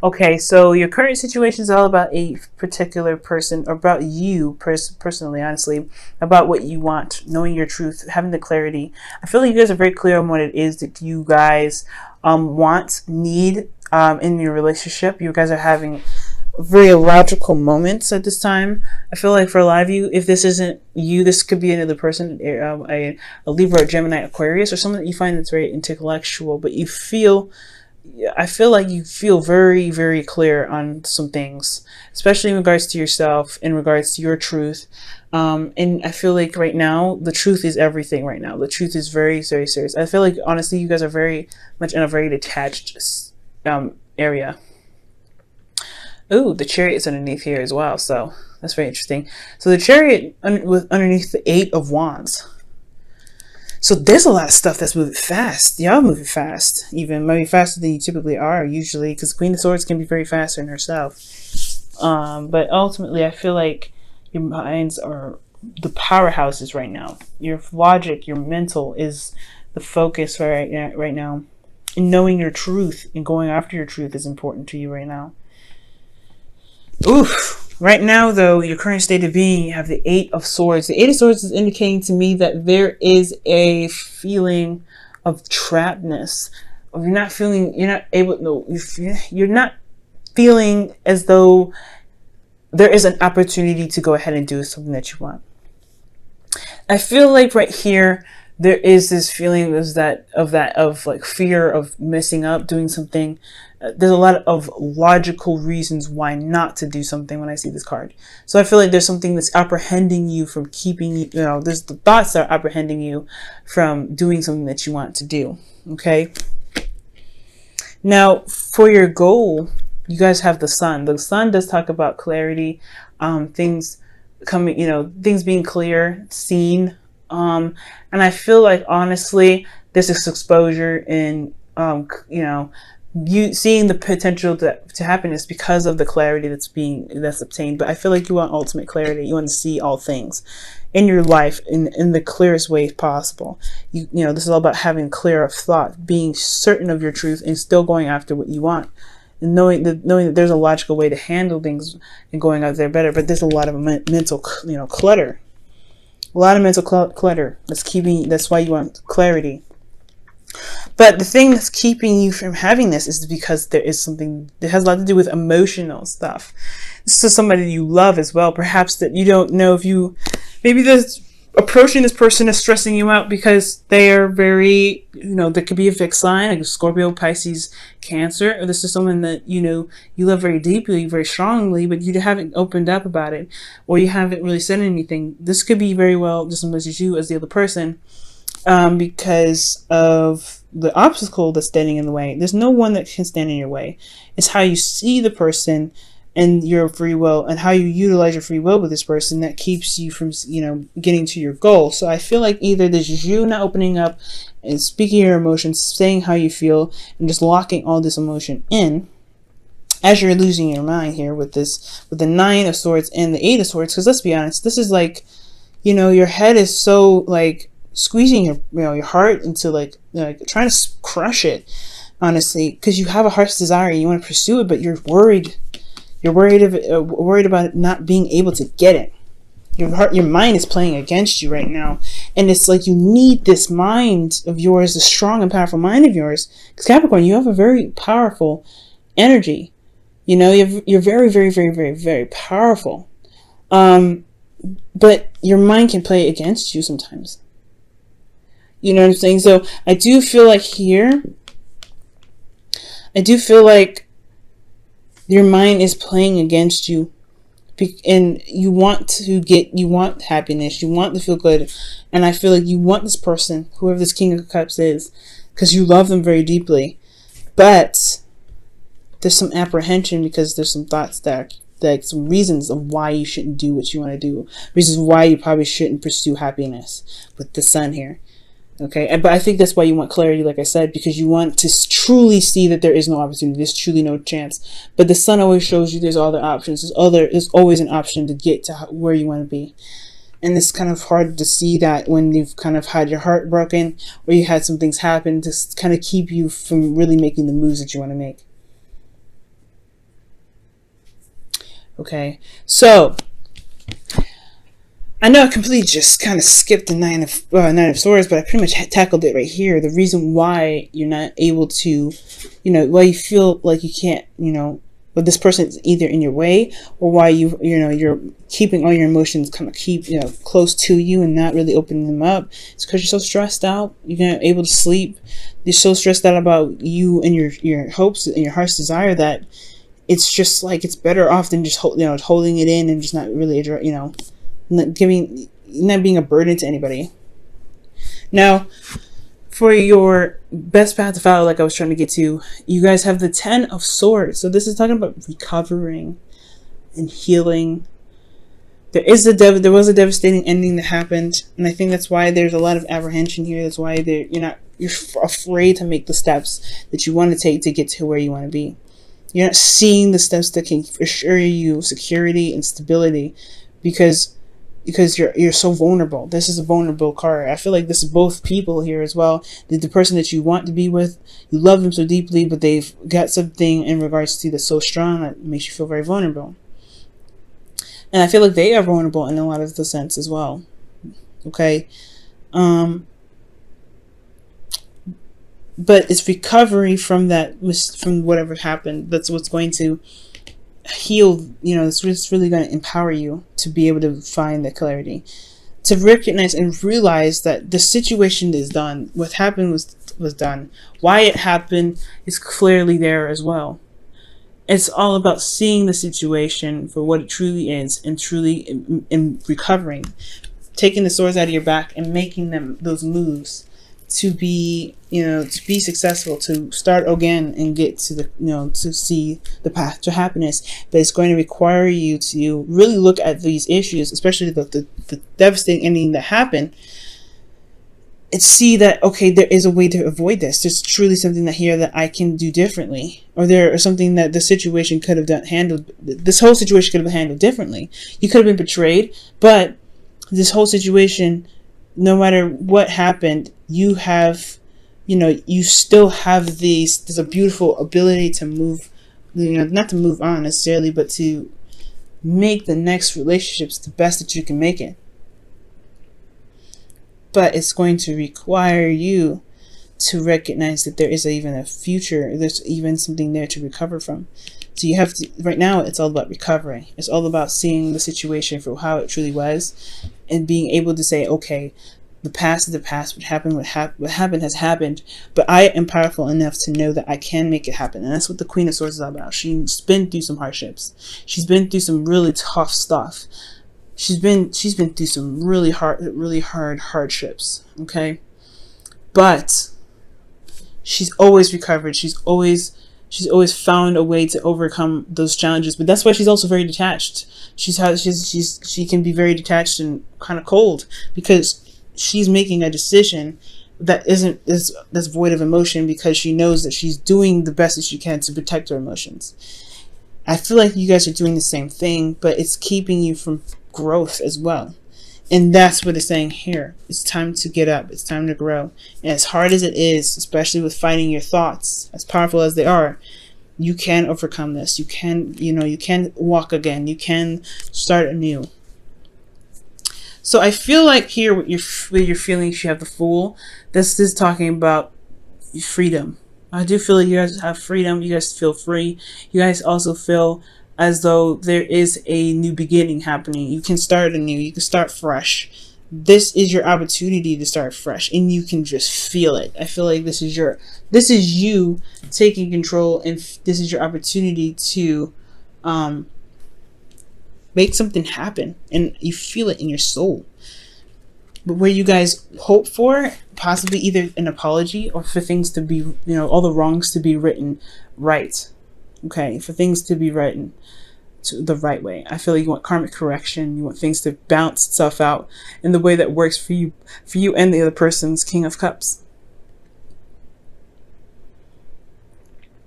Okay, so your current situation is all about a particular person, or about you personally, honestly, about what you want, knowing your truth, having the clarity. I feel like you guys are very clear on what it is that you guys want, need in your relationship. You guys are having very logical moments at this time. I feel like for a lot of you, if this isn't you, this could be another person, a Libra, or Gemini, Aquarius, or someone that you find that's very intellectual, but you feel, I feel like you feel very, very clear on some things, especially in regards to yourself, in regards to your truth. And I feel like right now, the truth is everything right now. The truth is very, very serious. I feel like, honestly, you guys are very much in a very detached area. Ooh, the Chariot is underneath here as well, so that's very interesting. So the Chariot with underneath the 8 of Wands. So there's a lot of stuff that's moving fast. Y'all moving fast, even maybe faster than you typically are usually, because Queen of Swords can be very faster in herself. But ultimately, I feel like your minds are the powerhouses right now. Your logic, your mental is the focus right now. And knowing your truth and going after your truth is important to you right now. Oof. Right now, though, your current state of being, you have the 8 of Swords. The 8 of Swords is indicating to me that there is a feeling of trappedness. Of you're not feeling, you're not able, no, you're not feeling as though there is an opportunity to go ahead and do something that you want. I feel like right here, there is this feeling of like fear of messing up, doing something. There's a lot of logical reasons why not to do something when I see this card. So I feel like there's something that's apprehending you from keeping, you know, there's the thoughts that are apprehending you from doing something that you want to do. Okay. Now, for your goal, you guys have the Sun. The Sun does talk about clarity, things coming, you know, things being clear, seen. And I feel like, honestly, this is exposure in, you know, you seeing the potential to happiness because of the clarity that's obtained. But I feel like you want ultimate clarity. You want to see all things in your life in the clearest way possible. You know, this is all about having clear of thought, being certain of your truth, and still going after what you want. And knowing that there's a logical way to handle things and going out there better. But there's a lot of mental, you know, clutter. A lot of mental clutter that's why you want clarity. But the thing that's keeping you from having this is because there is something that has a lot to do with emotional stuff. This is somebody you love as well. Perhaps that you don't know if you, maybe this approaching this person is stressing you out because they are very, you know, there could be a fixed sign, like Scorpio, Pisces, Cancer. Or this is someone that, you know, you love very deeply, very strongly, but you haven't opened up about it, or you haven't really said anything. This could be very well just as much as you as the other person, because of the obstacle that's standing in the way. There's no one that can stand in your way. It's how you see the person and your free will, and how you utilize your free will with this person, that keeps you from, you know, getting to your goal. So I feel like either this is you not opening up and speaking your emotions, saying how you feel, and just locking all this emotion in as you're losing your mind here with this, with the 9 of Swords and the 8 of Swords. Because let's be honest, this is like, you know, your head is so like squeezing your, you know, your heart into like trying to crush it, honestly, because you have a heart's desire and you want to pursue it, but you're worried. You're worried about it not being able to get it. Your mind is playing against you right now, and it's like you need this mind of yours, this strong and powerful mind of yours. Because Capricorn, you have a very powerful energy. You know, you're very, very, very, very, very powerful. But your mind can play against you sometimes. You know what I'm saying? So I do feel like here, your mind is playing against you, and you want happiness, you want to feel good, and I feel like you want this person, whoever this King of Cups is, because you love them very deeply, but there's some apprehension because there's some thoughts that like some reasons of why you shouldn't do what you want to do, reasons why you probably shouldn't pursue happiness with the Sun here. Okay, but I think that's why you want clarity, like I said, because you want to truly see that there is no opportunity, there's truly no chance. But the Sun always shows you there's other options. There's always an option to get to where you want to be. And it's kind of hard to see that when you've kind of had your heart broken, or you had some things happen to kind of keep you from really making the moves that you want to make. Okay, so I know I completely just kind of skipped the Nine of Swords, but I pretty much tackled it right here. The reason why you're not able to, why you feel like you can't, but this person is either in your way, or why you're keeping all your emotions kind of close to you and not really opening them up. It's because you're so stressed out. You're not able to sleep. You're so stressed out about you and your hopes and your heart's desire that it's just like it's better off than just holding it in and just not really not being a burden to anybody. Now, for your best path to follow, like I was trying to get to, you guys have the 10 of Swords. So this is talking about recovering and healing. There was a devastating ending that happened, and I think that's why there's a lot of apprehension here. That's why you're afraid to make the steps that you want to take to get to where you want to be. You're not seeing the steps that can assure you security and stability, because you're so vulnerable. This is a vulnerable card. I feel like this is both people here as well. The person that you want to be with, you love them so deeply, but they've got something in regards to that's so strong that makes you feel very vulnerable. And I feel like they are vulnerable in a lot of the sense as well. Okay. But it's recovery from whatever happened. That's what's going to heal. It's really going to empower you to be able to find that clarity, to recognize and realize that the situation is done. What happened was done. Why it happened is clearly there as well. It's all about seeing the situation for what it truly is, and truly in recovering, taking the swords out of your back and making those moves to be successful, to start again and get to to see the path to happiness. But it's going to require you to really look at these issues, especially the devastating ending that happened, and see that, okay, there is a way to avoid this. There's truly something that I can do differently, or there is something that the situation could have handled. This whole situation could have been handled differently. You could have been betrayed, but this whole situation, no matter what happened, you have, you still have there's a beautiful ability to move, not to move on necessarily, but to make the next relationships the best that you can make it. But it's going to require you to recognize that there is even a future. There's even something there to recover from. So you have to, right now, it's all about recovery. It's all about seeing the situation for how it truly was, and being able to say, okay, the past is the past. What happened has happened, but I am powerful enough to know that I can make it happen. And that's what the Queen of Swords is all about. She's been through some hardships. She's been through some really tough stuff. She's been through some really hard hardships. Okay, but she's always recovered. She's always found a way to overcome those challenges. But that's why she's also very detached. She can be very detached and kind of cold, because she's making a decision that's void of emotion, because she knows that she's doing the best that she can to protect her emotions. I feel like you guys are doing the same thing, but it's keeping you from growth as well. And that's what it's saying here. It's time to get up. It's time to grow. And as hard as it is, especially with fighting your thoughts, as powerful as they are, you can overcome this. You can, you can walk again. You can start anew. So I feel like here with your feelings, you have the Fool. This is talking about freedom. I do feel like you guys have freedom. You guys feel free. You guys also feel as though there is a new beginning happening. You can start anew. You can start fresh. This is your opportunity to start fresh, and you can just feel it. I feel like this is you taking control, and this is your opportunity to make something happen, and you feel it in your soul. But where you guys hope for possibly either an apology, or for things to be, all the wrongs to be written right. Okay, for things to be written to the right way. I feel like you want karmic correction. You want things to balance itself out in the way that works for you and the other person's King of Cups.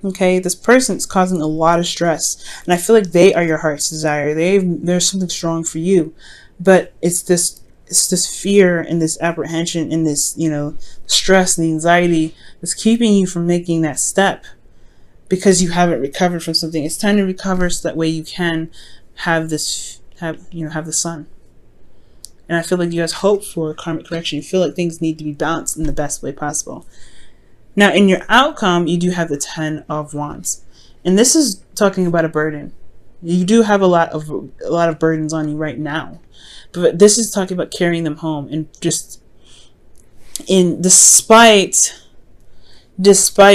Okay, this person's causing a lot of stress, and I feel like they are your heart's desire. There's something strong for you, but it's this fear and this apprehension and this, stress and the anxiety that's keeping you from making that step, because you haven't recovered from something. It's time to recover, so that way you can have the sun. And I feel like you guys hope for karmic correction. You feel like things need to be balanced in the best way possible. Now, in your outcome, you do have the 10 of Wands. And this is talking about a burden. You do have a lot of burdens on you right now. But this is talking about carrying them home. And despite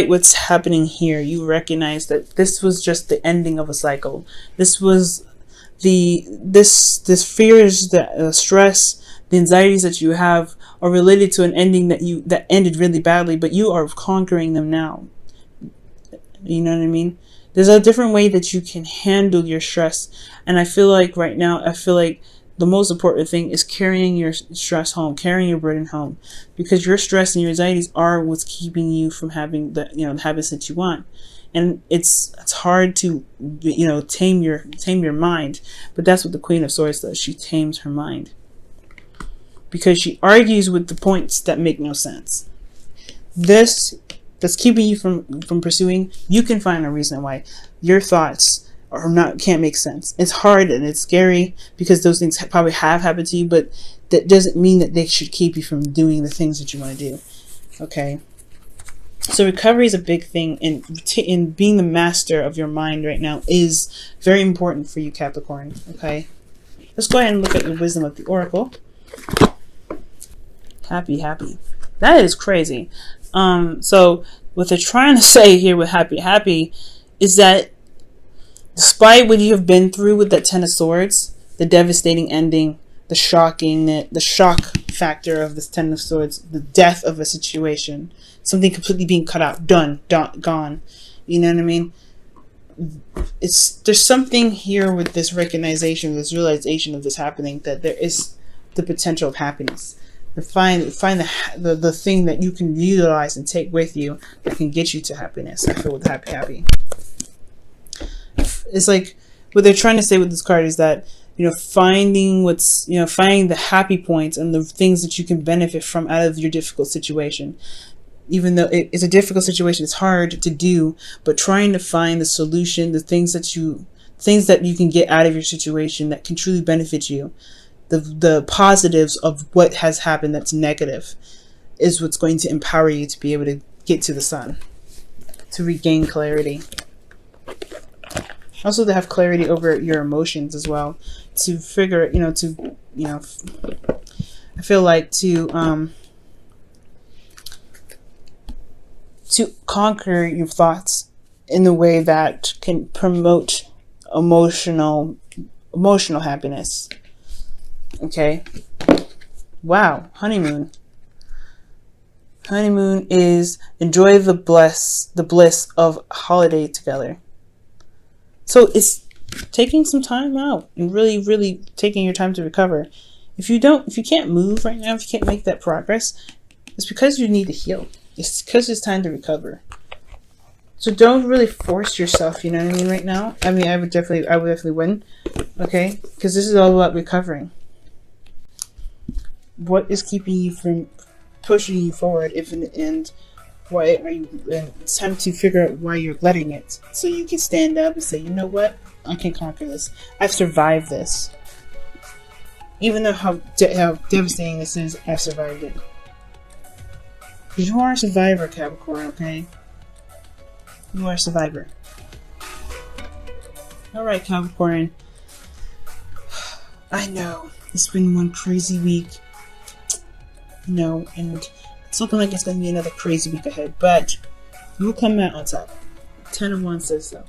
what's happening here, you recognize that this was just the ending of a cycle. This was this fears, the stress, the anxieties that you have are related to an ending that ended really badly, but you are conquering them now. You know what I mean? There's a different way that you can handle your stress, and I feel like right now, the most important thing is carrying your stress home, carrying your burden home, because your stress and your anxieties are what's keeping you from having the habits that you want. And it's hard to tame your mind, but that's what the Queen of Swords does. She tames her mind because she argues with the points that make no sense. This that's keeping you from pursuing. You can find a reason why your thoughts can't make sense. It's hard and it's scary because those things probably have happened to you, but that doesn't mean that they should keep you from doing the things that you want to do. Okay. So recovery is a big thing, and being the master of your mind right now is very important for you, Capricorn. Okay, let's go ahead and look at your wisdom of the Oracle. Happy. That is crazy. So what they're trying to say here with happy is that despite what you have been through with that 10 of Swords, the devastating ending, the shock factor of this 10 of Swords, the death of a situation, something completely being cut out, done, gone. You know what I mean? There's something here with this recognition, this realization of this happening, that there is the potential of happiness. To find the thing that you can utilize and take with you that can get you to happiness. I feel with happy. It's like what they're trying to say with this card is that finding finding the happy points and the things that you can benefit from out of your difficult situation. Even though it's a difficult situation, it's hard to do, but trying to find the solution, the things that you can get out of your situation that can truly benefit you, the positives of what has happened that's negative, is what's going to empower you to be able to get to the sun, to regain clarity. Also to have clarity over your emotions as well, to figure, I feel like to conquer your thoughts in a way that can promote emotional happiness. Okay. Wow. Honeymoon is enjoy the bliss of holiday together. So it's taking some time out and really, really taking your time to recover. If you can't move right now, if you can't make that progress, it's because you need to heal. It's because it's time to recover. So don't really force yourself, you know what I mean, right now. I mean, I would definitely win. Okay? Because this is all about recovering. What is keeping you from pushing you forward, and why are you, it's time to figure out why you're letting it, so you can stand up and say, you know what, I can conquer this. I've survived this. Even though how devastating this is, I've survived it. Because you are a survivor, Capricorn, okay? You are a survivor. Alright, Capricorn. I know, it's been one crazy week. And it's looking like it's going to be another crazy week ahead, but you'll come out on top. 10 of Wands says so.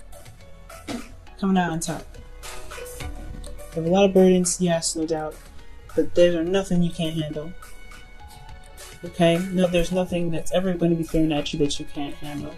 Coming out on top. You have a lot of burdens, yes, no doubt, but there's nothing you can't handle. Okay? No, there's nothing that's ever going to be thrown at you that you can't handle.